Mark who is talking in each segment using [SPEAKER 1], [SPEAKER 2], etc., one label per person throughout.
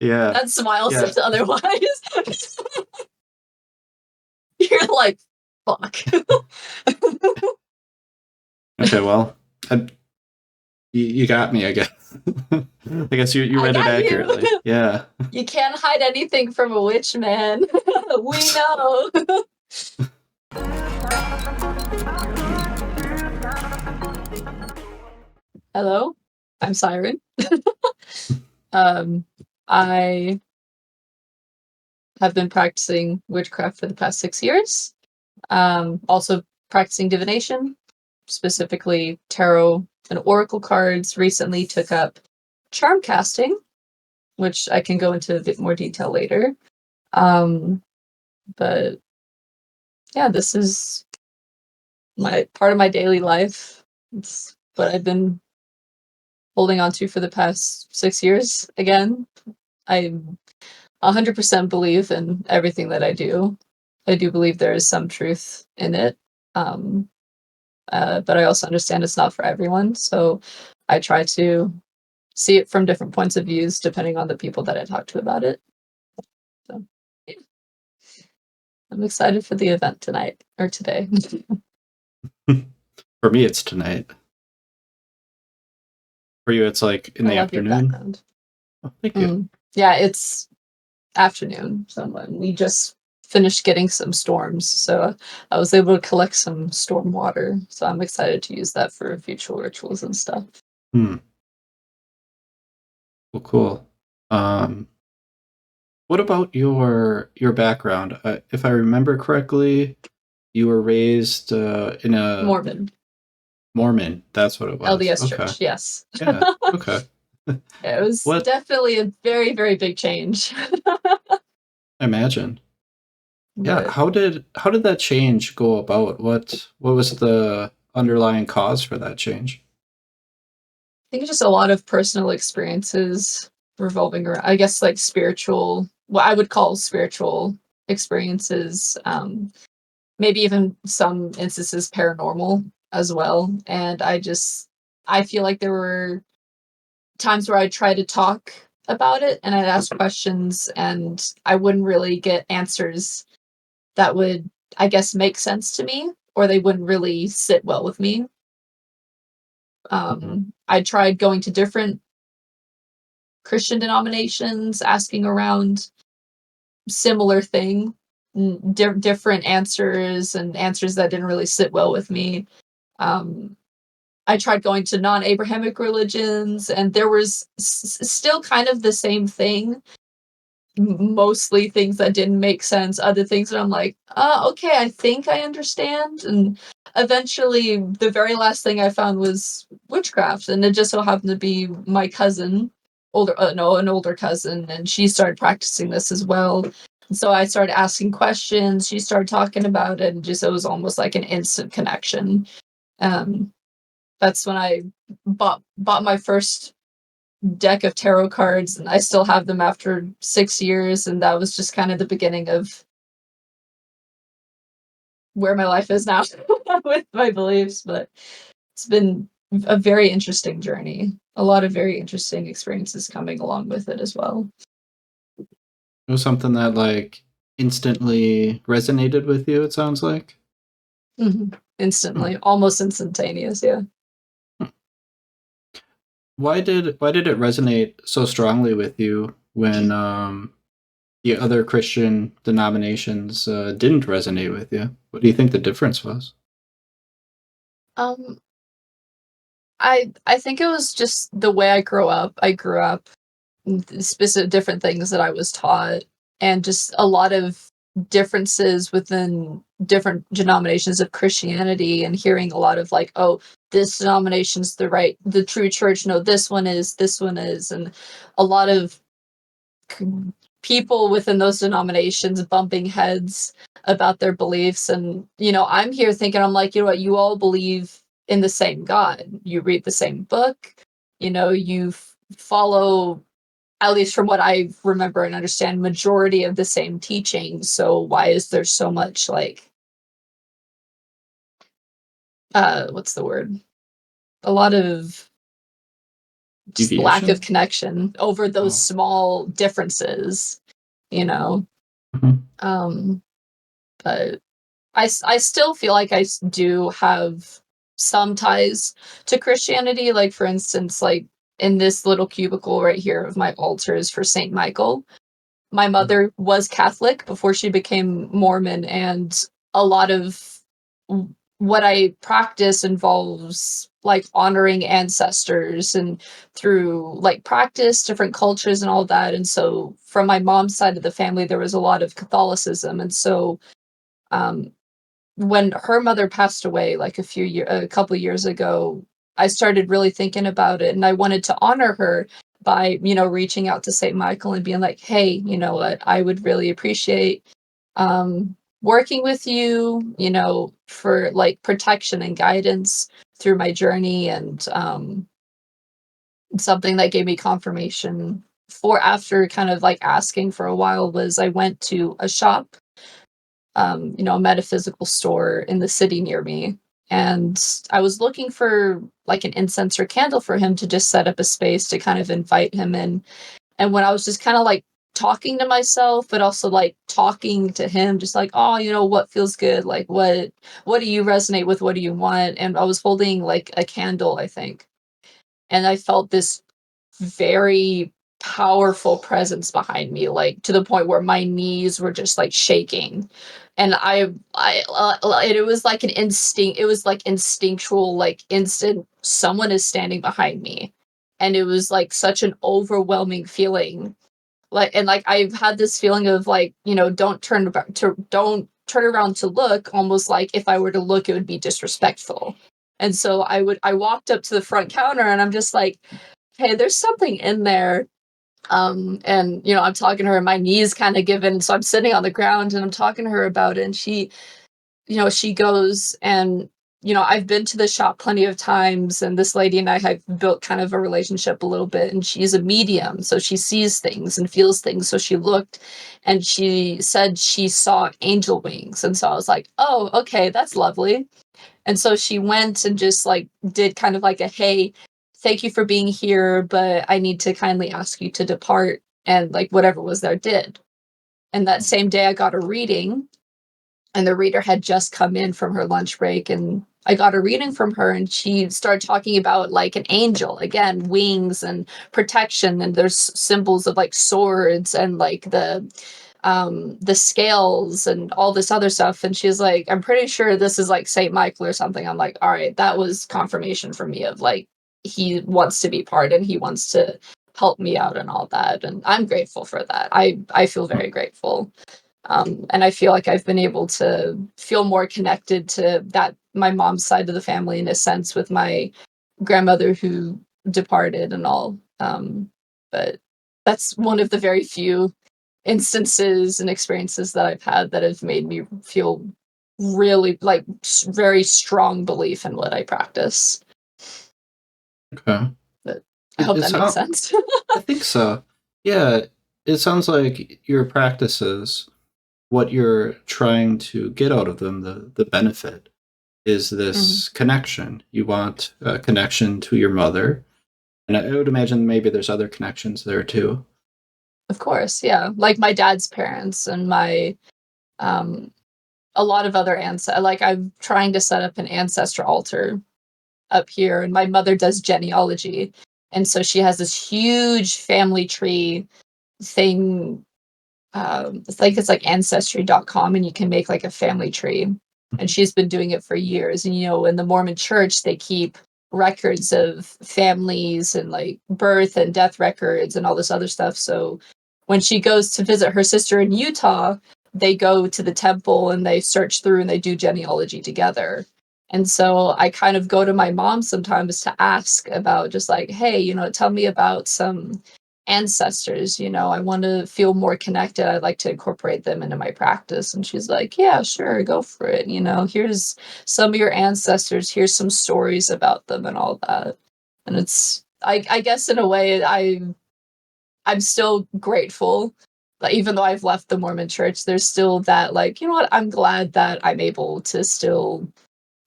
[SPEAKER 1] Yeah.
[SPEAKER 2] That smile
[SPEAKER 1] Yeah.
[SPEAKER 2] says otherwise. You're like, fuck.
[SPEAKER 1] Okay, well, you got me, I guess. I guess you
[SPEAKER 2] I
[SPEAKER 1] read it
[SPEAKER 2] got you.
[SPEAKER 1] accurately. Yeah.
[SPEAKER 2] You can't hide anything from a witch, man. We know. Hello, I'm Siren. I have been practicing witchcraft for the past 6 years. Also practicing divination, specifically tarot and oracle cards. Recently took up charm casting, which I can go into a bit more detail later. But yeah, this is my part of my daily life. It's what I've been holding on to for the past 6 years. Again, I 100% believe in everything that I do. I do believe there is some truth in it. But I also understand it's not for everyone. So I try to see it from different points of views depending on the people that I talk to about it. So yeah. I'm excited for the event tonight or today.
[SPEAKER 1] For me, it's tonight. For you, it's like in
[SPEAKER 2] I
[SPEAKER 1] the
[SPEAKER 2] love your
[SPEAKER 1] afternoon.
[SPEAKER 2] background.
[SPEAKER 1] Oh, thank you.
[SPEAKER 2] Yeah, it's afternoon. So we just finished getting some storms. So I was able to collect some storm water. So I'm excited to use that for future rituals and stuff.
[SPEAKER 1] Well, cool. What about your background? If I remember correctly, you were raised in a Mormon. That's what it was.
[SPEAKER 2] LDS
[SPEAKER 1] Okay.
[SPEAKER 2] church, yes.
[SPEAKER 1] Yeah. Okay.
[SPEAKER 2] It was definitely a very, very big change.
[SPEAKER 1] Imagine.
[SPEAKER 2] But
[SPEAKER 1] yeah. How did that change go about? What was the underlying cause for that change?
[SPEAKER 2] I think just a lot of personal experiences revolving around, I guess, like spiritual, what I would call spiritual experiences. Maybe even some instances paranormal as well. And I feel like there were times where I'd try to talk about it and I'd ask questions and I wouldn't really get answers that would, I guess, make sense to me, or they wouldn't really sit well with me. I tried going to different Christian denominations, asking around similar thing, different answers and answers that didn't really sit well with me. I tried going to non-Abrahamic religions, and there was still kind of the same thing. Mostly things that didn't make sense, other things that I'm like, okay, I think I understand. And eventually, the very last thing I found was witchcraft, and it just so happened to be my cousin, an older cousin, and she started practicing this as well. So I started asking questions. She started talking about it, and just it was almost like an instant connection. That's when I bought my first deck of tarot cards, and I still have them after 6 years, and that was just kind of the beginning of where my life is now with my beliefs. But it's been a very interesting journey, a lot of very interesting experiences coming along with it as well.
[SPEAKER 1] It was something that like instantly resonated with you, it sounds like.
[SPEAKER 2] Instantly, almost instantaneous. Yeah.
[SPEAKER 1] Why did it resonate so strongly with you when the other Christian denominations didn't resonate with you? What do you think the difference was?
[SPEAKER 2] I think it was just the way I grew up. I grew up specific different things that I was taught, and just a lot of differences within different denominations of Christianity, and hearing a lot of like, oh, this denomination's the true church. No, this one is, and a lot of people within those denominations bumping heads about their beliefs. And I'm here thinking, I'm like, you know what, you all believe in the same God, you read the same book, you follow, at least from what I remember and understand, majority of the same teachings. So why is there so much like what's the word, a lot of just lack of
[SPEAKER 1] Deviation?
[SPEAKER 2] connection over those
[SPEAKER 1] Oh.
[SPEAKER 2] small differences, you know.
[SPEAKER 1] Mhm.
[SPEAKER 2] But I still feel like do have some ties to Christianity. Like, for instance, like in this little cubicle right here of my altars for Saint Michael, my
[SPEAKER 1] Mhm.
[SPEAKER 2] mother was Catholic before she became Mormon, and a lot of what I practice involves like honoring ancestors and through like practice, different cultures and all that. And so from my mom's side of the family, there was a lot of Catholicism. And so um, when her mother passed away, like a couple of years ago, I started really thinking about it, and I wanted to honor her by, reaching out to Saint Michael and being like, "Hey, you know what? I would really appreciate working with you, for like protection and guidance through my journey." And something that gave me confirmation for after kind of like asking for a while was I went to a shop, a metaphysical store in the city near me. And I was looking for like an incense or candle for him to just set up a space to kind of invite him in. And when I was just kind of like talking to myself, but also like talking to him, just like, oh, what feels good? Like, what do you resonate with? What do you want? And I was holding like a candle, I think. And I felt this very powerful presence behind me, like to the point where my knees were just like shaking. And it was like an instinct. It was like instinctual, like instant. Someone is standing behind me, and it was like such an overwhelming feeling. Like, and like I've had this feeling of like, don't turn around to look. Almost like if I were to look, it would be disrespectful. And so I walked up to the front counter, and I'm just like, hey, there's something in there. And I'm talking to her, and my knees kind of given, so I'm sitting on the ground and I'm talking to her about it, and she goes, and I've been to the shop plenty of times, and this lady and I have built kind of a relationship a little bit, and she's a medium, so she sees things and feels things. So she looked, and she said she saw angel wings, and so I was like, oh, okay, that's lovely. And so she went and just like did kind of like a, hey, thank you for being here, but I need to kindly ask you to depart. And like whatever was there did. And that same day I got a reading, and the reader had just come in from her lunch break, and I got a reading from her, and she started talking about like an angel, again, wings and protection, and there's symbols of like swords and like the scales and all this other stuff. And she's like, I'm pretty sure this is like Saint Michael or something. I'm like, all right, that was confirmation for me of like he wants to be part, and he wants to help me out and all that. And I'm grateful for that. I feel very grateful. And I feel like I've been able to feel more connected to that my mom's side of the family in a sense with my grandmother who departed and all. But that's one of the very few instances and experiences that I've had that have made me feel really like very strong belief in what I practice.
[SPEAKER 1] Okay.
[SPEAKER 2] But I
[SPEAKER 1] It,
[SPEAKER 2] hope
[SPEAKER 1] it
[SPEAKER 2] that makes
[SPEAKER 1] sounds.
[SPEAKER 2] sense.
[SPEAKER 1] I think so. Yeah. It sounds like your practices, what you're trying to get out of them, the benefit is
[SPEAKER 2] Mhm.
[SPEAKER 1] this connection. You want a connection to your mother, and I would imagine maybe there's other connections there too.
[SPEAKER 2] Of course, yeah. Like my dad's parents and my um a lot of other like I'm trying to set up an ancestor altar up here, and my mother does genealogy. And so she has this huge family tree thing. It's like ancestry.com, and you can make like a family tree. And
[SPEAKER 1] Mhm.
[SPEAKER 2] she's been doing it for years. And in the Mormon church, they keep records of families and like birth and death records and all this other stuff. So when she goes to visit her sister in Utah, they go to the temple and they search through and they do genealogy together. And so I kind of go to my mom sometimes to ask about just like, hey, tell me about some ancestors. I want to feel more connected. I'd like to incorporate them into my practice. And she's like, yeah, sure, go for it. Here's some of your ancestors, here's some stories about them and all that. And it's I guess in a way I'm still grateful. Like, even though I've left the Mormon church, there's still that like, you know what, I'm glad that I'm able to still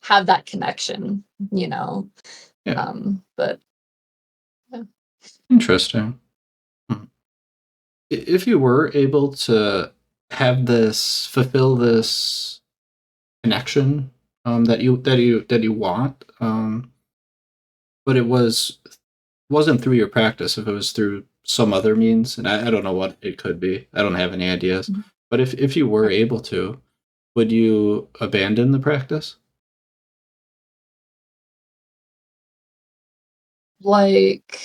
[SPEAKER 2] have that connection, you know.
[SPEAKER 1] Yeah.
[SPEAKER 2] But yeah.
[SPEAKER 1] Interesting. Hmm. If you were able to have this fulfill this connection that you want, but wasn't through your practice, if it was through some other means, and I don't know what it could be. I don't have any ideas.
[SPEAKER 2] Mhm.
[SPEAKER 1] But if you were
[SPEAKER 2] Right.
[SPEAKER 1] able to, would you abandon the practice?
[SPEAKER 2] Like,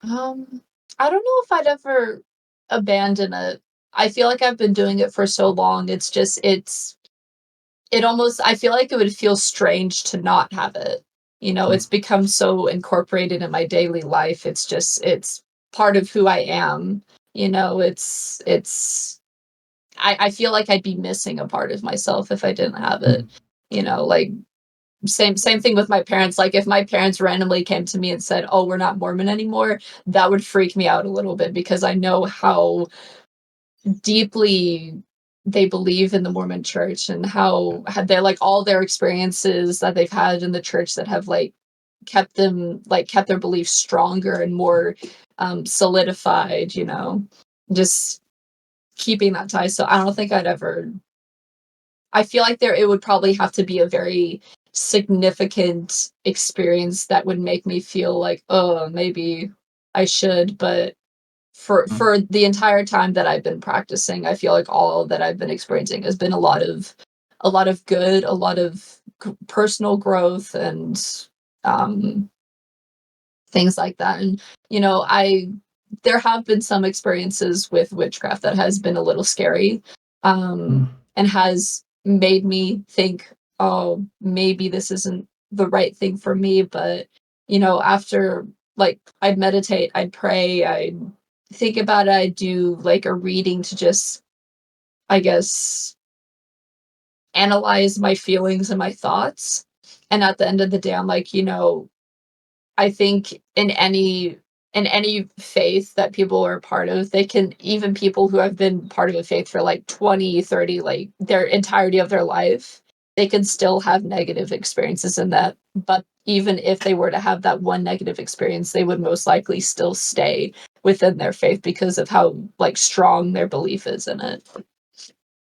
[SPEAKER 2] um, I don't know if I'd ever abandon it. I feel like I've been doing it for so long. It almost, I feel like it would feel strange to not have it.
[SPEAKER 1] Mm,
[SPEAKER 2] It's become so incorporated in my daily life. It's part of who I am. I feel like I'd be missing a part of myself if I didn't have it.
[SPEAKER 1] mm,
[SPEAKER 2] Like same thing with my parents. Like if my parents randomly came to me and said, "Oh, we're not Mormon anymore," that would freak me out a little bit because I know how deeply they believe in the Mormon church and how had they like all their experiences that they've had in the church that have like kept their beliefs stronger and more solidified, just keeping that tie. So I don't think I'd ever I feel like it would probably have to be a very significant experience that would make me feel like, oh, maybe I should, but
[SPEAKER 1] mm,
[SPEAKER 2] for the entire time that I've been practicing, I feel like all that I've been experiencing has been a lot of good, a lot of personal growth and um things like that. And I there have been some experiences with witchcraft that has been a little scary,
[SPEAKER 1] mm,
[SPEAKER 2] and has made me think, oh, maybe this isn't the right thing for me. But after, like, I'd meditate, I'd pray, I'd think about it, I'd do like a reading to just, I guess, analyze my feelings and my thoughts. And at the end of the day, I'm like, I think in any faith that people are part of, they can, even people who have been part of a faith for like 20, 30, like their entirety of their life, they can still have negative experiences in that. But even if they were to have that one negative experience, they would most likely still stay within their faith because of how like strong their belief is in it.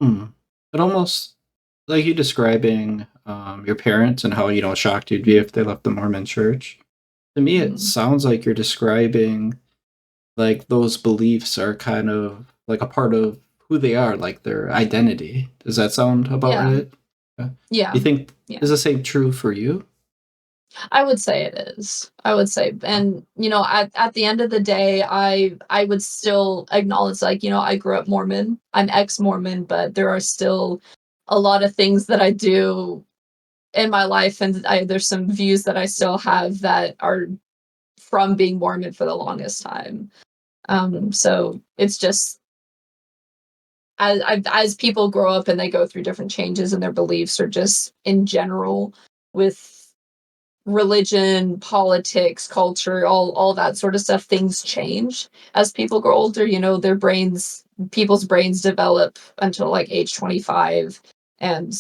[SPEAKER 1] mm. It almost like you describing your parents and how shocked you'd be if they left the Mormon Church. To me, it
[SPEAKER 2] Mhm.
[SPEAKER 1] sounds like you're describing like those beliefs are kind of like a part of who they are, like their identity. Does that sound about
[SPEAKER 2] Yeah.
[SPEAKER 1] right?
[SPEAKER 2] Yeah.
[SPEAKER 1] You think
[SPEAKER 2] Yeah.
[SPEAKER 1] is the same true for you?
[SPEAKER 2] I would say it is. I would say, and at the end of the day, I would still acknowledge, like, I grew up Mormon. I'm ex-Mormon, but there are still a lot of things that I do in my life, and there's some views that I still have that are from being Mormon for the longest time. So it's just as people grow up and they go through different changes in their beliefs, or just in general with religion, politics, culture, all that sort of stuff, things change as people grow older. People's brains develop until like age 25, and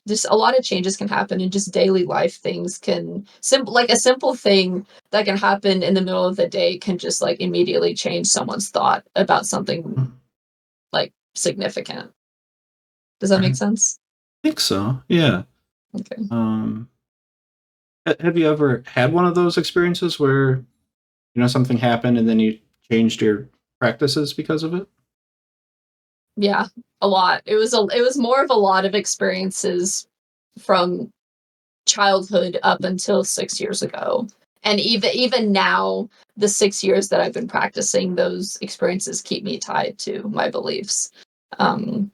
[SPEAKER 2] just a lot of changes can happen in just daily life. Things can simple like a simple thing that can happen in the middle of the day can just like immediately change someone's thought about something
[SPEAKER 1] Mm,
[SPEAKER 2] like significant. Does that make
[SPEAKER 1] right.
[SPEAKER 2] sense?
[SPEAKER 1] I think so. Yeah.
[SPEAKER 2] Okay.
[SPEAKER 1] Um, have you ever had one of those experiences where something happened and then you changed your practices because of it?
[SPEAKER 2] Yeah, a lot. It was more of a lot of experiences from childhood up until 6 years ago. And even now, the 6 years that I've been practicing, those experiences keep me tied to my beliefs. Um,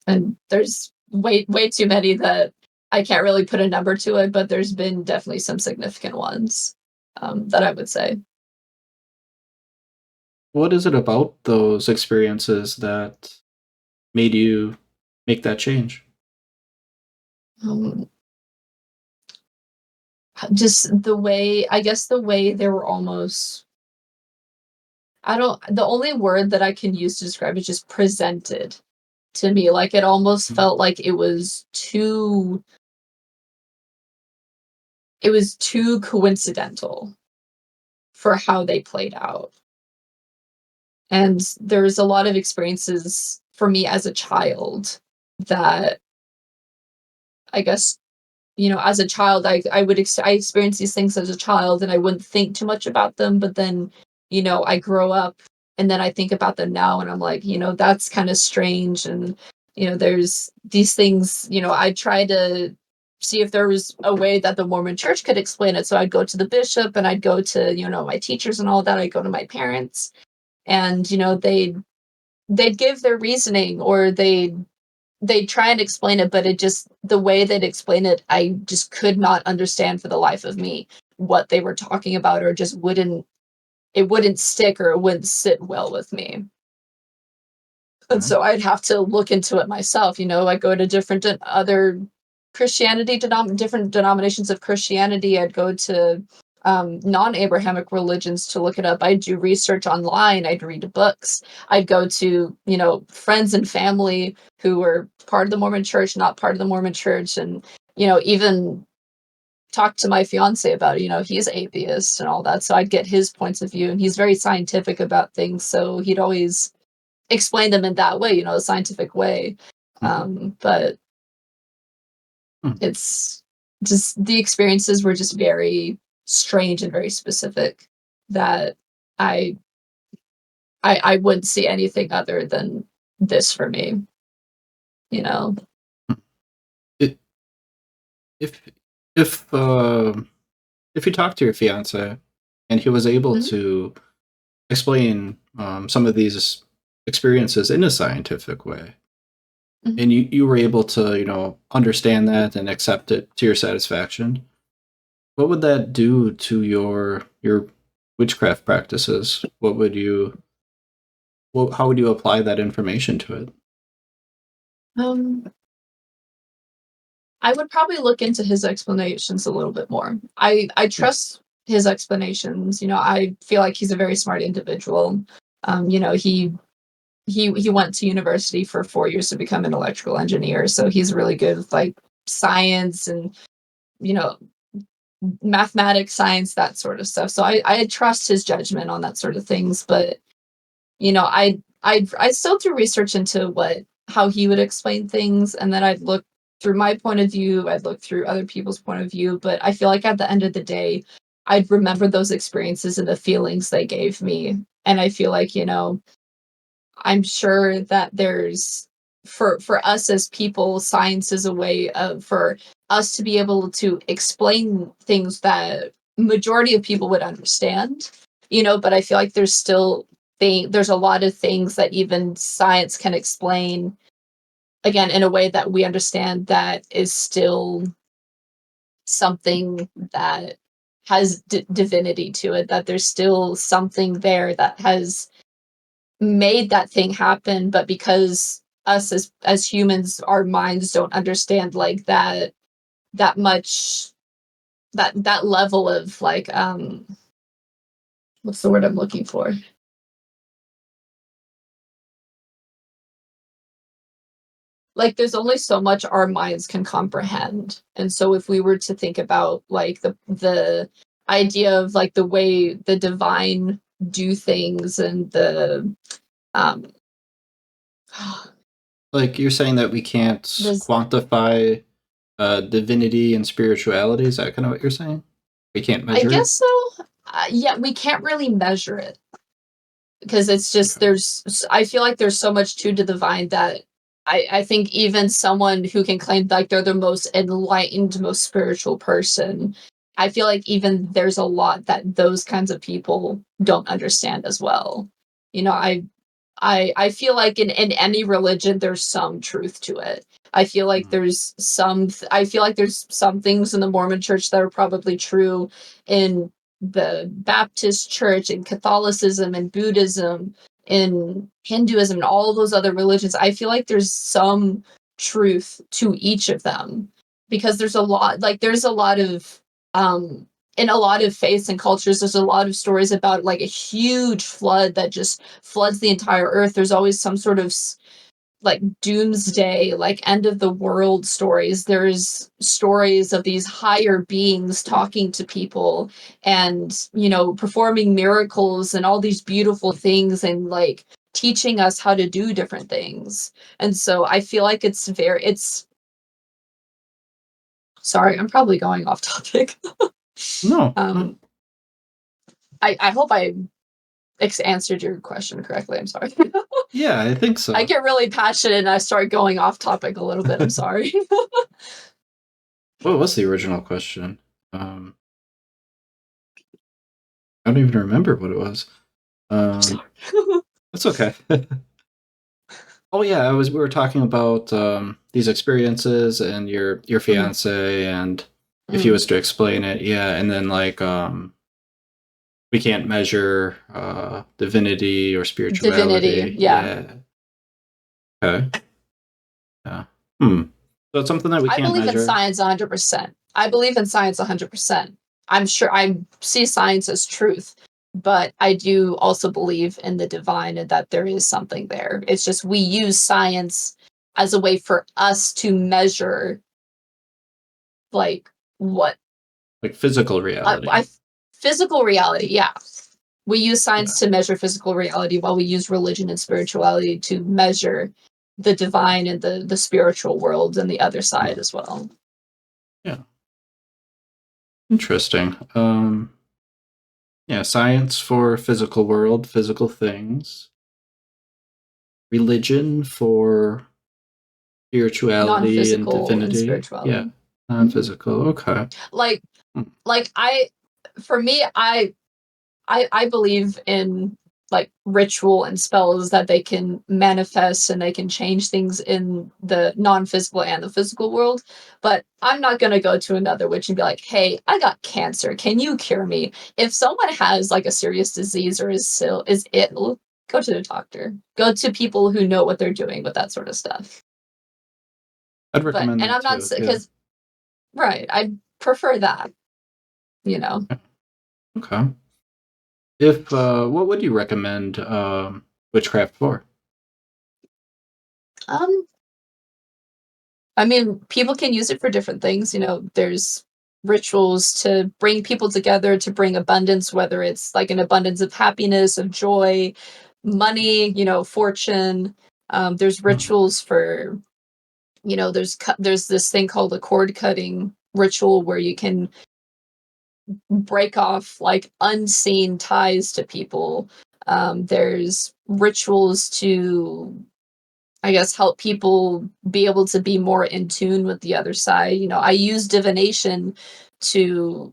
[SPEAKER 2] and there's way too many that I can't really put a number to it, but there's been definitely some significant ones, that I would say.
[SPEAKER 1] What is it about those experiences that made you make that change?
[SPEAKER 2] Um, just the way, I guess the way they were almost, I don't, the only word that I can use to describe it is just presented to me. Like it almost
[SPEAKER 1] Mm,
[SPEAKER 2] felt like it was too, it was too coincidental for how they played out. And there's a lot of experiences for me as a child that I guess, as a child, I experienced these things as a child and I wouldn't think too much about them. But then, I grow up and then I think about them now and I'm like, that's kind of strange. And, there's these things, I try to see if there was a way that the Mormon church could explain it. So I'd go to the bishop and I'd go to, my teachers and all that. I'd go to my parents and, they'd give their reasoning or they try and explain it, but it just the way they'd explain it, I just could not understand for the life of me what they were talking about, or just wouldn't stick or it wouldn't sit well with me. And
[SPEAKER 1] Okay.
[SPEAKER 2] so I'd have to look into it myself. I go to different other different denominations of Christianity. I'd go to non-Abrahamic religions to look it up. I'd do research online. I'd read books. I'd go to, friends and family who were part of the Mormon church, not part of the Mormon church. And, even talk to my fiance about, he's atheist and all that. So I'd get his points of view and he's very scientific about things. So he'd always explain them in that way, a scientific way. But
[SPEAKER 1] Hmm.
[SPEAKER 2] it's just the experiences were just very strange and very specific that I I wouldn't see anything other than this for me, you know?
[SPEAKER 1] It, if if uh, if you talk to your fiance and he was able
[SPEAKER 2] Mhm,
[SPEAKER 1] to explain some of these experiences in a scientific way,
[SPEAKER 2] mhm.
[SPEAKER 1] and you were able to understand that and accept it to your satisfaction, what would that do to your witchcraft practices? How would you apply that information to it?
[SPEAKER 2] Um, I would probably look into his explanations a little bit more. I
[SPEAKER 1] Yeah.
[SPEAKER 2] trust his explanations, I feel like he's a very smart individual. He went to university for 4 years to become an electrical engineer, so he's really good with, like, science and, you know, mathematics, science, that sort of stuff. So I trust his judgment on that sort of things, but, I still do research into how he would explain things, and then I'd look through my point of view, I'd look through other people's point of view, but I feel like at the end of the day, I'd remember those experiences and the feelings they gave me, and I feel like, I'm sure that there's for us as people, science is a way of for us to be able to explain things that majority of people would understand, but I feel like there's a lot of things that even science can explain again in a way that we understand that is still something that has divinity to it, that there's still something there that has made that thing happen, but because us as humans, our minds don't understand like that much that level of like what's the word I'm looking for? Like there's only so much our minds can comprehend. And so if we were to think about like the idea of like the way the divine do things and the um
[SPEAKER 1] Like you're saying that we can't
[SPEAKER 2] there's
[SPEAKER 1] quantify divinity and spirituality. Is that kind of what you're saying? We can't
[SPEAKER 2] I
[SPEAKER 1] measure
[SPEAKER 2] guess
[SPEAKER 1] it.
[SPEAKER 2] so. Yeah, we can't really measure it because it's just
[SPEAKER 1] Okay.
[SPEAKER 2] I feel like there's so much to the divine that I think even someone who can claim like they're the most enlightened, most spiritual person, I feel like even there's a lot that those kinds of people don't understand as well. You know, I feel like in any religion there's some truth to it.
[SPEAKER 1] Mhm.
[SPEAKER 2] I feel like there's some things in the Mormon church that are probably true in the Baptist church and Catholicism and Buddhism in Hinduism and all those other religions. I feel like there's some truth to each of them because there's a lot of um in a lot of faiths and cultures, there's a lot of stories about like a huge flood that just floods the entire earth. There's always some sort of like doomsday, like end of the world stories. There's stories of these higher beings talking to people and, performing miracles and all these beautiful things and like teaching us how to do different things. And so I feel like it's sorry, I'm probably going off topic.
[SPEAKER 1] No, no.
[SPEAKER 2] um I hope I answered your question correctly. I'm sorry.
[SPEAKER 1] Yeah, I think so.
[SPEAKER 2] I get really passionate and I start going off topic a little bit. I'm sorry.
[SPEAKER 1] What was the original question? I don't even remember what it was. That's okay. Oh yeah, we were talking about these experiences and your fiance, and if he was to explain it, yeah, and then like we can't measure divinity or spirituality.
[SPEAKER 2] Divinity, yeah.
[SPEAKER 1] Okay. Yeah. So it's something that we
[SPEAKER 2] I
[SPEAKER 1] can't
[SPEAKER 2] believe in
[SPEAKER 1] measure.
[SPEAKER 2] science 100%. I believe in science 100%. I'm sure I see science as truth, but I do also believe in the divine and that there is something there. It's just we use science as a way for us to measure like what
[SPEAKER 1] Like physical reality.
[SPEAKER 2] physical reality, yeah. We use science to measure physical reality while we use religion and spirituality to measure the divine and the spiritual world and the other side as well.
[SPEAKER 1] Yeah. Interesting. Yeah, science for physical world, physical things. Religion for spirituality and
[SPEAKER 2] Non-physical and
[SPEAKER 1] divinity.
[SPEAKER 2] spirituality.
[SPEAKER 1] Yeah, non-physical. Okay.
[SPEAKER 2] Like for me, I believe in like ritual and spells that they can manifest and they can change things in the non-physical and the physical world. But I'm not gonna go to another witch and be like, "Hey, I got cancer. Can you cure me?" If someone has like a serious disease or is ill, go to the doctor. Go to people who know what they're doing with that sort of stuff.
[SPEAKER 1] I'd recommend
[SPEAKER 2] And
[SPEAKER 1] that
[SPEAKER 2] I'm not
[SPEAKER 1] too.
[SPEAKER 2] because right, I prefer that. You know.
[SPEAKER 1] Okay. If what would you recommend witchcraft for?
[SPEAKER 2] Um, I mean, people can use it for different things. There's rituals to bring people together, to bring abundance, whether it's like an abundance of happiness, of joy, money, fortune. There's rituals for, there's this thing called a cord cutting ritual where you can break off like unseen ties to people. There's rituals to I guess help people be able to be more in tune with the other side. I use divination to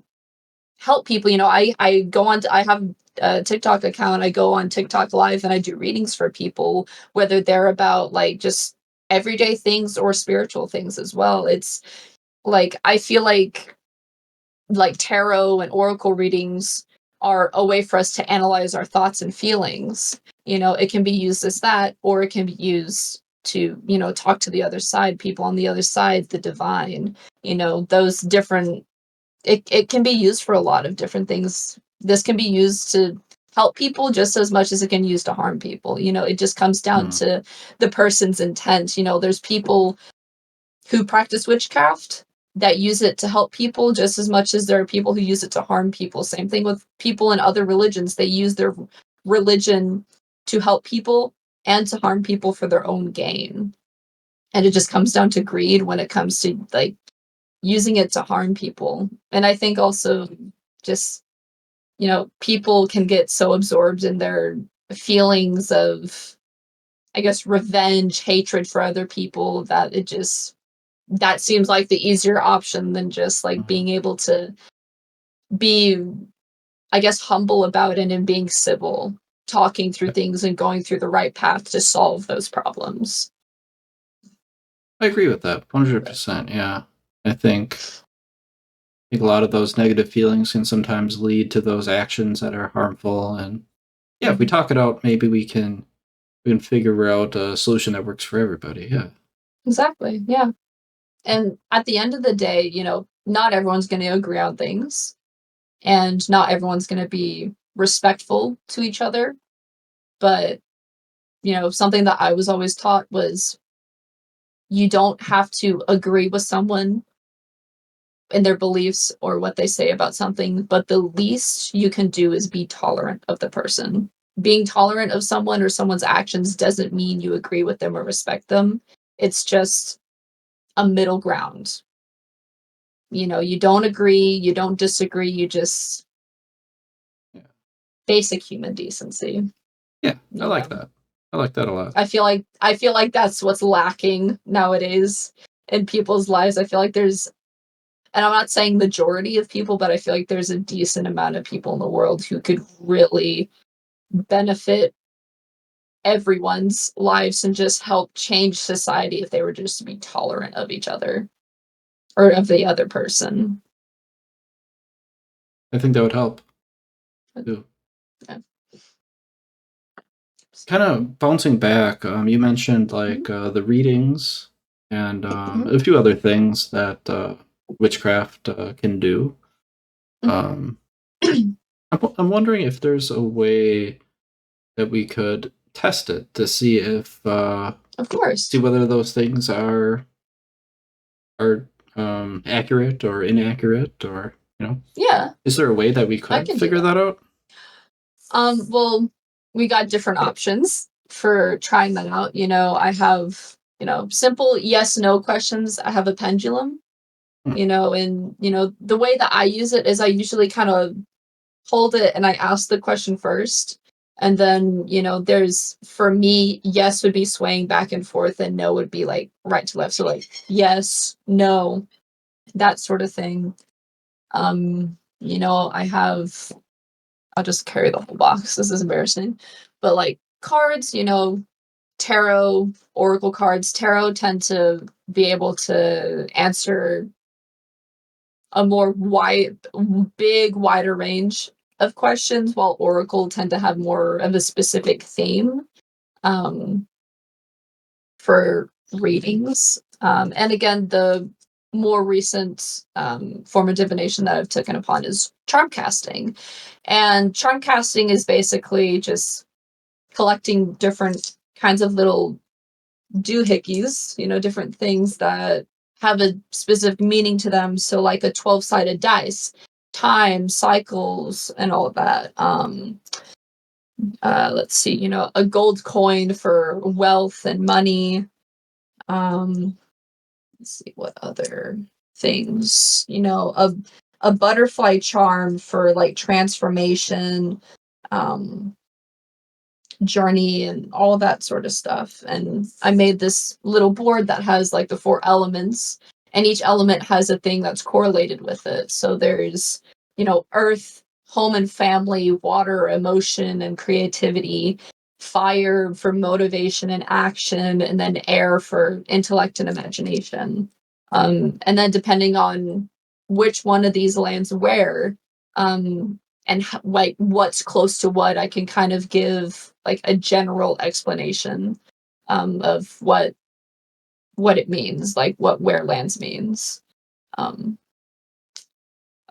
[SPEAKER 2] help people. I go on I have a TikTok account. I go on TikTok live and I do readings for people, whether they're about like just everyday things or spiritual things as well. It's like I feel like tarot and oracle readings are a way for us to analyze our thoughts and feelings. It can be used as that, or it can be used to, talk to the other side, people on the other side, the divine, those different, it can be used for a lot of different things. This can be used to help people just as much as it can use to harm people. It just comes down to the person's intent. There's people who practice witchcraft that use it to help people just as much as there are people who use it to harm people. Same thing with people in other religions. They use their religion to help people and to harm people for their own gain. And it just comes down to greed when it comes to like using it to harm people. And I think also just, people can get so absorbed in their feelings of, I guess, revenge, hatred for other people that that seems like the easier option than just like being able to be, I guess, humble about it and being civil, talking through things and going through the right path to solve those problems.
[SPEAKER 1] I agree with that 100%. Yeah, I think a lot of those negative feelings can sometimes lead to those actions that are harmful, and yeah, if we talk it out, maybe we can figure out a solution that works for everybody. Yeah.
[SPEAKER 2] Exactly. Yeah. And at the end of the day, not everyone's going to agree on things and not everyone's going to be respectful to each other. But, something that I was always taught was you don't have to agree with someone in their beliefs or what they say about something, but the least you can do is be tolerant of the person. Being tolerant of someone or someone's actions doesn't mean you agree with them or respect them. It's just a middle ground. You know, you don't agree, you don't disagree, you just basic human decency.
[SPEAKER 1] Yeah, I like that. I like that a lot.
[SPEAKER 2] I feel like that's what's lacking nowadays in people's lives. I feel like there's, and I'm not saying majority of people, but I feel like there's a decent amount of people in the world who could really benefit everyone's lives and just help change society if they were just to be tolerant of each other or of the other person.
[SPEAKER 1] I think that would help too.
[SPEAKER 2] Yeah.
[SPEAKER 1] Kind of bouncing back, you mentioned like the readings and a few other things that witchcraft can do. I'm wondering if there's a way that we could test it to see if,
[SPEAKER 2] of course,
[SPEAKER 1] see whether those things are accurate or inaccurate, or
[SPEAKER 2] yeah.
[SPEAKER 1] Is there a way that we could figure that out?
[SPEAKER 2] Well, we got different options for trying that out. You know, I have, simple yes, no questions. I have a pendulum, and, the way that I use it is I usually kind of hold it and I ask the question first. And then, there's, for me, yes would be swaying back and forth and no would be like right to left. So like, yes, no, that sort of thing. I'll just carry the whole box. This is embarrassing. But like cards, tarot, oracle cards, tarot tend to be able to answer a more wider range of questions, while oracle tend to have more of a specific theme for readings. And again, the more recent form of divination that I've taken upon is charm casting. And charm casting is basically just collecting different kinds of little doohickeys, different things that have a specific meaning to them. So like a 12-sided dice, time, cycles, and all of that. Let's see, a gold coin for wealth and money. Let's see what other things, a butterfly charm for like transformation, journey, and all that sort of stuff. And I made this little board that has like the 4 elements, and each element has a thing that's correlated with it. So there's, earth, home and family, water, emotion and creativity, fire for motivation and action, and then air for intellect and imagination. And then depending on which one of these lands where, and like what's close to what, I can kind of give like a general explanation of what it means, like what where lands means.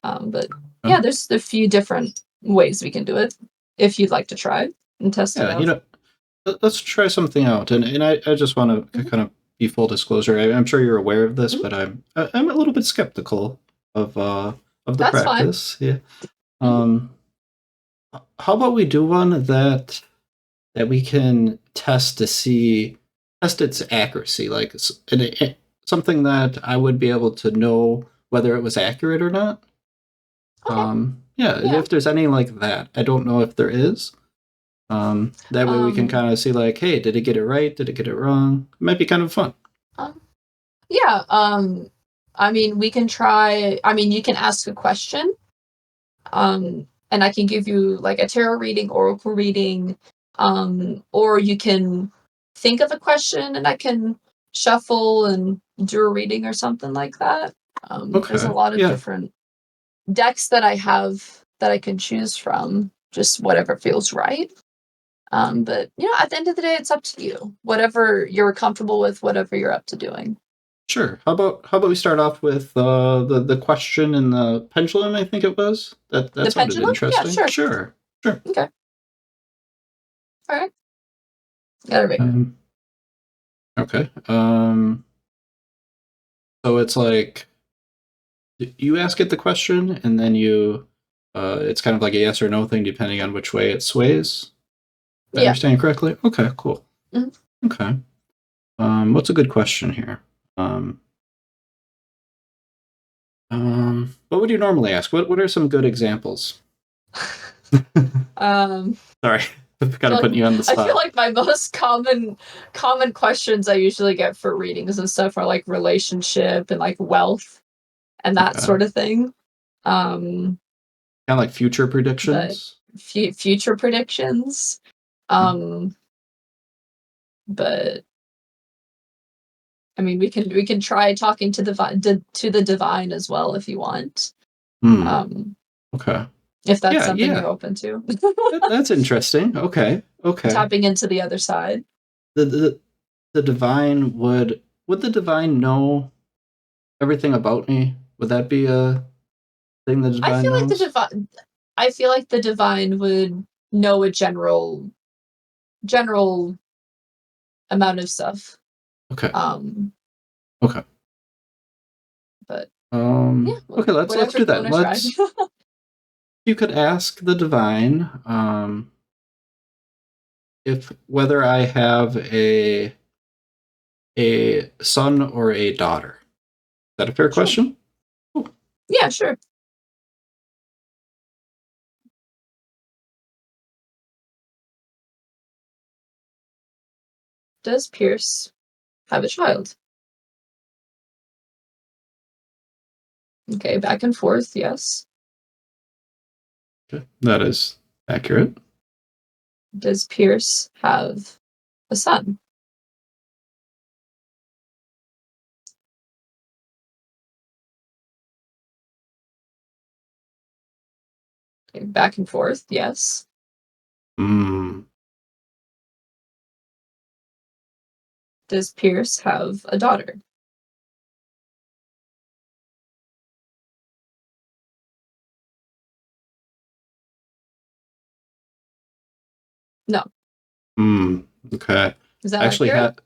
[SPEAKER 2] But yeah, there's a few different ways we can do it if you'd like to try and test it out.
[SPEAKER 1] Let's try something out. And I just want to kind of be full disclosure. I'm sure you're aware of this, but I'm a little bit skeptical of the
[SPEAKER 2] That's
[SPEAKER 1] practice.
[SPEAKER 2] Fine.
[SPEAKER 1] Yeah. How about we do one that we can test its accuracy, like something that I would be able to know whether it was accurate or not.
[SPEAKER 2] Okay.
[SPEAKER 1] Yeah, if there's any like that. I don't know if there is. That way we can kind of see like, hey, did it get it right? Did it get it wrong? It might be kind of fun.
[SPEAKER 2] Yeah. I mean, we can try. I mean, you can ask a question. And I can give you like a tarot reading, oracle reading, or you can think of a question and I can shuffle and do a reading or something like that. There's a lot of different decks that I have that I can choose from, just whatever feels right. But at the end of the day, it's up to you. Whatever you're comfortable with, whatever you're up to doing.
[SPEAKER 1] Sure. How about we start off with the question in the pendulum? I think it was that sounded
[SPEAKER 2] pendulum?
[SPEAKER 1] interesting.
[SPEAKER 2] Yeah,
[SPEAKER 1] Sure.
[SPEAKER 2] Okay. All right. Got it right.
[SPEAKER 1] Okay. So it's like you ask it the question, and then it's kind of like a yes or no thing, depending on which way it sways. If I
[SPEAKER 2] Yeah.
[SPEAKER 1] understand correctly. Okay, cool.
[SPEAKER 2] Mhm.
[SPEAKER 1] Okay. What's a good question here? What would you normally ask? What are some good examples? Sorry, I'm kind of putting you on the
[SPEAKER 2] I feel
[SPEAKER 1] spot.
[SPEAKER 2] like my most common questions I usually get for readings and stuff are like relationship and like wealth and that
[SPEAKER 1] Okay.
[SPEAKER 2] sort of thing.
[SPEAKER 1] Kind of like future
[SPEAKER 2] But
[SPEAKER 1] predictions.
[SPEAKER 2] future predictions. But I mean, we can try talking to the divine as well if you want.
[SPEAKER 1] Hmm.
[SPEAKER 2] Um,
[SPEAKER 1] Okay.
[SPEAKER 2] if that's
[SPEAKER 1] Yeah,
[SPEAKER 2] something
[SPEAKER 1] yeah.
[SPEAKER 2] you're open to.
[SPEAKER 1] That's interesting. Okay. Okay.
[SPEAKER 2] Tapping into the other side.
[SPEAKER 1] The divine would the divine know everything about me? Would that be a thing the
[SPEAKER 2] I
[SPEAKER 1] divine
[SPEAKER 2] feel like
[SPEAKER 1] knows?
[SPEAKER 2] I feel like the divine would know a general amount of stuff.
[SPEAKER 1] Okay.
[SPEAKER 2] Um,
[SPEAKER 1] Okay.
[SPEAKER 2] but yeah,
[SPEAKER 1] Okay, let's
[SPEAKER 2] whatever
[SPEAKER 1] do
[SPEAKER 2] you
[SPEAKER 1] that.
[SPEAKER 2] want to try.
[SPEAKER 1] You could ask the divine if whether I have a son or a daughter. Is that a fair
[SPEAKER 2] Sure.
[SPEAKER 1] question? Cool.
[SPEAKER 2] Yeah, sure. Does Pierce have a child? Okay, back and forth, yes.
[SPEAKER 1] Okay. That is accurate.
[SPEAKER 2] Does Pierce have a son? Okay, back and forth, yes.
[SPEAKER 1] Hmm.
[SPEAKER 2] Does Pierce have a daughter? No.
[SPEAKER 1] Hmm. Okay.
[SPEAKER 2] Is that
[SPEAKER 1] I actually
[SPEAKER 2] accurate?
[SPEAKER 1] had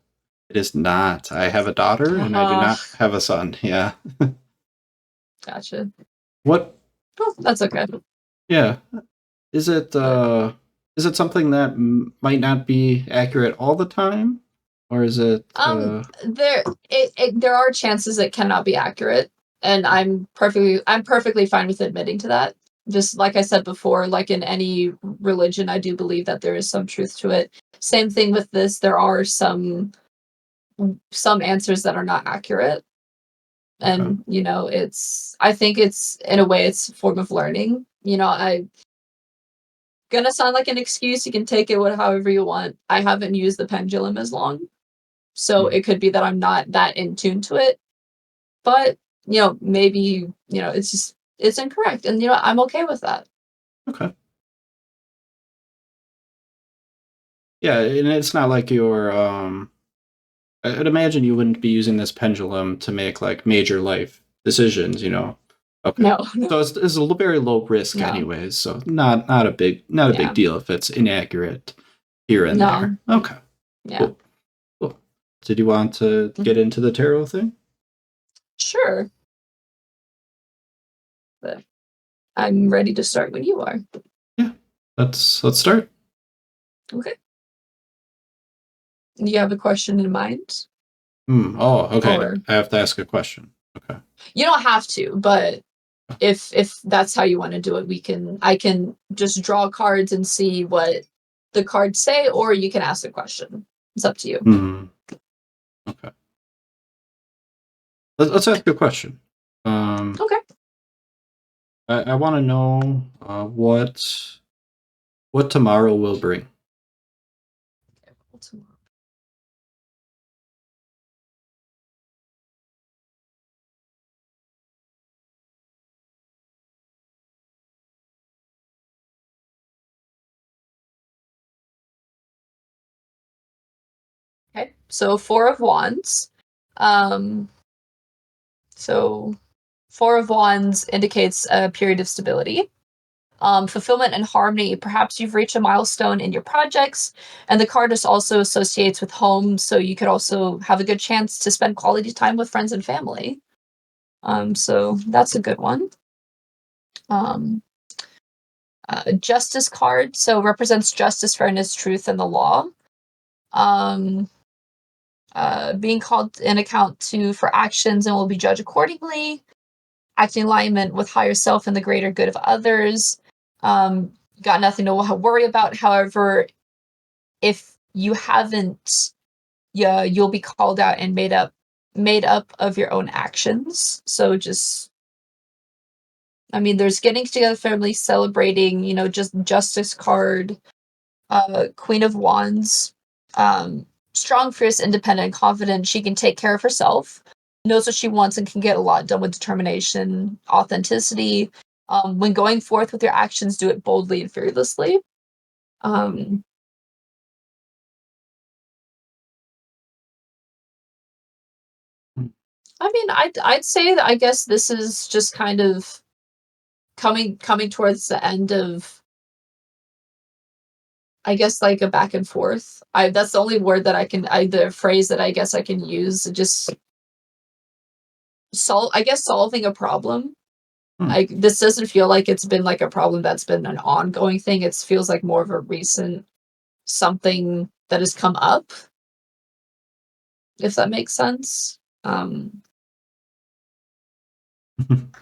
[SPEAKER 1] it is not. I have a daughter and I do
[SPEAKER 2] Uh-huh.
[SPEAKER 1] not have a son. Yeah.
[SPEAKER 2] Gotcha.
[SPEAKER 1] What
[SPEAKER 2] Oh, that's okay.
[SPEAKER 1] yeah. Is it
[SPEAKER 2] But
[SPEAKER 1] is it something that might not be accurate all the time? Or is it
[SPEAKER 2] there there are chances it cannot be accurate, and I'm perfectly fine with admitting to that. Just like I said before, like in any religion, I do believe that there is some truth to it. Same thing with this. There are some answers that are not accurate,
[SPEAKER 1] okay.
[SPEAKER 2] and I think it's in a way it's a form of learning. I gonna sound like an excuse. You can take it however you want. I haven't used the pendulum as long, so
[SPEAKER 1] Hmm.
[SPEAKER 2] it could be that I'm not that in tune to it. But maybe it's incorrect, and I'm okay with that.
[SPEAKER 1] Okay. Yeah, and it's not like you're I'd imagine you wouldn't be using this pendulum to make like major life decisions. Okay.
[SPEAKER 2] No,
[SPEAKER 1] So it's a very low risk
[SPEAKER 2] no,
[SPEAKER 1] anyways, so not a big
[SPEAKER 2] yeah,
[SPEAKER 1] deal if it's inaccurate here and
[SPEAKER 2] no,
[SPEAKER 1] there. Okay.
[SPEAKER 2] yeah,
[SPEAKER 1] Cool. Cool. Did you want to get
[SPEAKER 2] mhm.
[SPEAKER 1] into the tarot thing?
[SPEAKER 2] Sure, but I'm ready to start when you are.
[SPEAKER 1] Yeah. Let's start.
[SPEAKER 2] Okay. Do you have a question in mind,
[SPEAKER 1] Oh, okay.
[SPEAKER 2] or
[SPEAKER 1] I have to ask a question. Okay.
[SPEAKER 2] you don't have to, but if that's how you want to do it, I can just draw cards and see what the cards say, or you can ask a question. It's up to you.
[SPEAKER 1] Hmm. Okay. Let's ask a question. Um,
[SPEAKER 2] Okay.
[SPEAKER 1] I want to know what tomorrow will bring.
[SPEAKER 2] Okay. So Four of Wands. Um, so Four of Wands indicates a period of stability, fulfillment and harmony. Perhaps you've reached a milestone in your projects, and the card just also associates with home, so you could also have a good chance to spend quality time with friends and family. So that's a good one. Justice card, so represents justice, fairness, truth, and the law. Being called in account for actions and will be judged accordingly. Acting in alignment with higher self and the greater good of others. Got nothing to worry about. However, if you haven't, you'll be called out and made up of your own actions. So just, I mean, there's getting together family, celebrating, just justice card, Queen of Wands, strong, fierce, independent, confident. She can take care of herself, knows what she wants, and can get a lot done with determination, authenticity. When going forth with your actions, do it boldly and fearlessly. I mean, I'd say that I guess this is just kind of coming towards the end of, I guess, like a back and forth. That's the only word that the phrase that I guess I can use. Just solving a problem. This doesn't feel like it's been like a problem that's been an ongoing thing. It feels like more of a recent something that has come up, if that makes sense.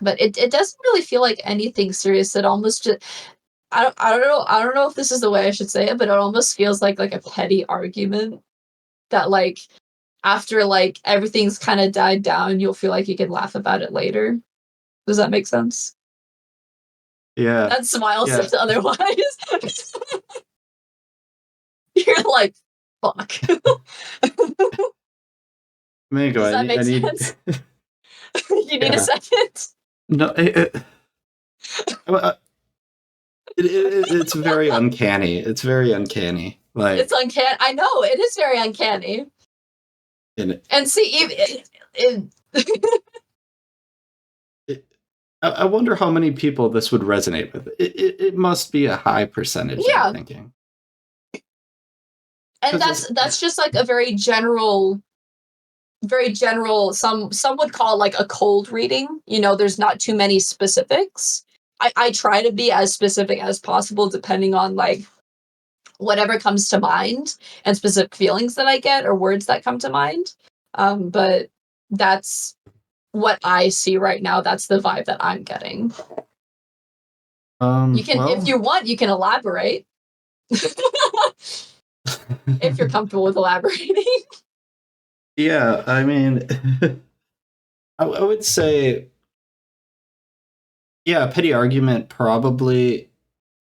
[SPEAKER 2] But it doesn't really feel like anything serious. It almost just, I don't know if this is the way I should say it, but it almost feels like a petty argument that, like, after like everything's kind of died down, you'll feel like you can laugh about it later. Does that make sense?
[SPEAKER 1] Yeah.
[SPEAKER 2] That smile says otherwise. You're like, fuck.
[SPEAKER 1] Mango,
[SPEAKER 2] Does that make sense? You need a second?
[SPEAKER 1] No, it's very uncanny. It's very uncanny. Like,
[SPEAKER 2] it's uncanny. I know, it is very uncanny. And see,
[SPEAKER 1] I wonder how many people this would resonate with. It must be a high percentage, I'm thinking.
[SPEAKER 2] And that's just like a very general, some would call it like a cold reading. There's not too many specifics. I try to be as specific as possible depending on like whatever comes to mind and specific feelings that I get or words that come to mind. But that's what I see right now. That's the vibe that I'm getting. You can, if you want, you can elaborate. If you're comfortable with elaborating.
[SPEAKER 1] Yeah, I mean, I would say, yeah, a petty argument probably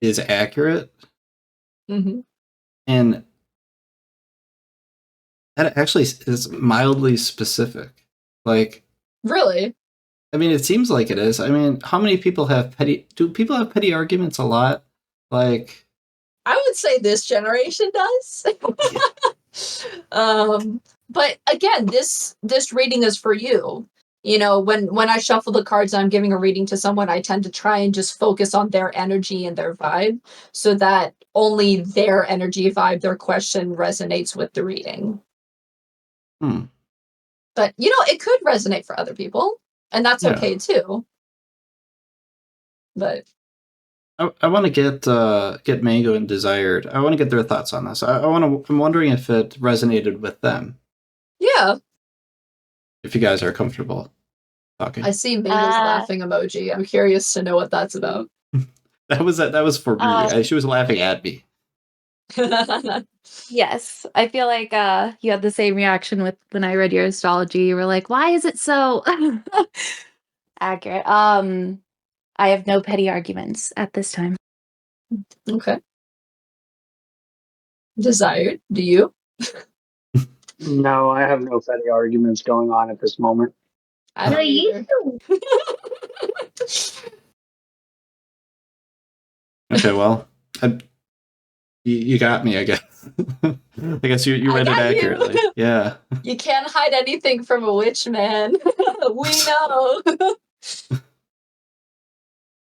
[SPEAKER 1] is accurate.
[SPEAKER 2] Mm-hmm.
[SPEAKER 1] And that actually is mildly specific. Like,
[SPEAKER 2] really?
[SPEAKER 1] I mean, it seems like it is. I mean, how many people do people have petty arguments a lot? Like,
[SPEAKER 2] I would say this generation does. But again, this reading is for you. When I shuffle the cards and I'm giving a reading to someone, I tend to try and just focus on their energy and their vibe so that only their energy, vibe, their question resonates with the reading. But, it could resonate for other people, and that's okay too. But
[SPEAKER 1] I want to get Mango and Desired. I want to get their thoughts on this. I'm wondering if it resonated with them.
[SPEAKER 2] Yeah.
[SPEAKER 1] If you guys are comfortable talking.
[SPEAKER 2] I see Mango's laughing emoji. I'm curious to know what that's about.
[SPEAKER 1] That was for me. She was laughing at me.
[SPEAKER 3] Yes, I feel like you had the same reaction with when I read your astrology. You were like, "Why is it so accurate?" I have no petty arguments at this time.
[SPEAKER 2] Okay. Desired, do you?
[SPEAKER 4] No, I have no petty arguments going on at this moment.
[SPEAKER 2] I don't either.
[SPEAKER 1] Okay, well, you got me, I guess. I guess you read it accurately. Yeah.
[SPEAKER 2] You can't hide anything from a witch, man. We know.